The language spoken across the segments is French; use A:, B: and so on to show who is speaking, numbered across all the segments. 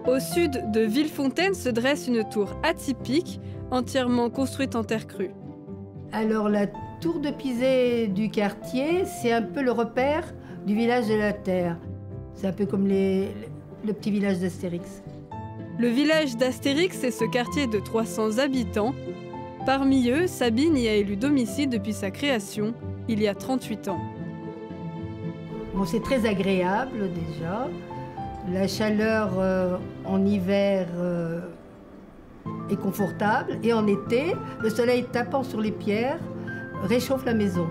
A: Au sud de Villefontaine se dresse une tour atypique, entièrement construite en terre crue.
B: Alors la tour de Pisé du quartier, c'est un peu le repère du village de la Terre. C'est un peu comme le petit village d'Astérix.
A: Le village d'Astérix est ce quartier de 300 habitants. Parmi eux, Sabine y a élu domicile depuis sa création, il y a 38 ans.
B: Bon, c'est très agréable déjà. La chaleur en hiver est confortable et en été, le soleil tapant sur les pierres réchauffe la maison.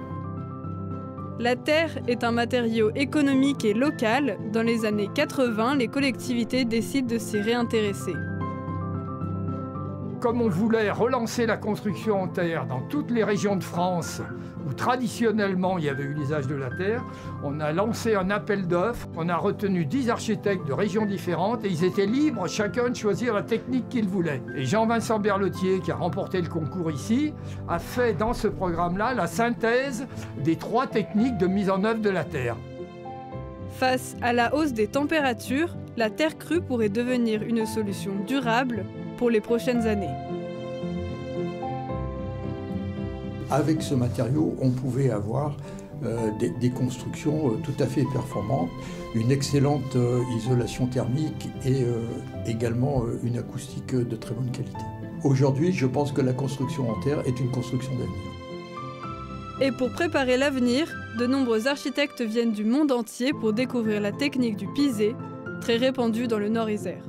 A: La terre est un matériau économique et local. Dans les années 80, les collectivités décident de s'y réintéresser.
C: Comme on voulait relancer la construction en terre dans toutes les régions de France où traditionnellement il y avait eu l'usage de la terre, on a lancé un appel d'offres. On a retenu 10 architectes de régions différentes et ils étaient libres chacun de choisir la technique qu'ils voulaient. Et Jean-Vincent Berlotier, qui a remporté le concours ici, a fait dans ce programme-là la synthèse des 3 techniques de mise en œuvre de la terre.
A: Face à la hausse des températures, la terre crue pourrait devenir une solution durable pour les prochaines années.
D: Avec ce matériau, on pouvait avoir des constructions tout à fait performantes, une excellente isolation thermique et également une acoustique de très bonne qualité. Aujourd'hui, je pense que la construction en terre est une construction d'avenir.
A: Et pour préparer l'avenir, de nombreux architectes viennent du monde entier pour découvrir la technique du pisé, très répandue dans le Nord-Isère.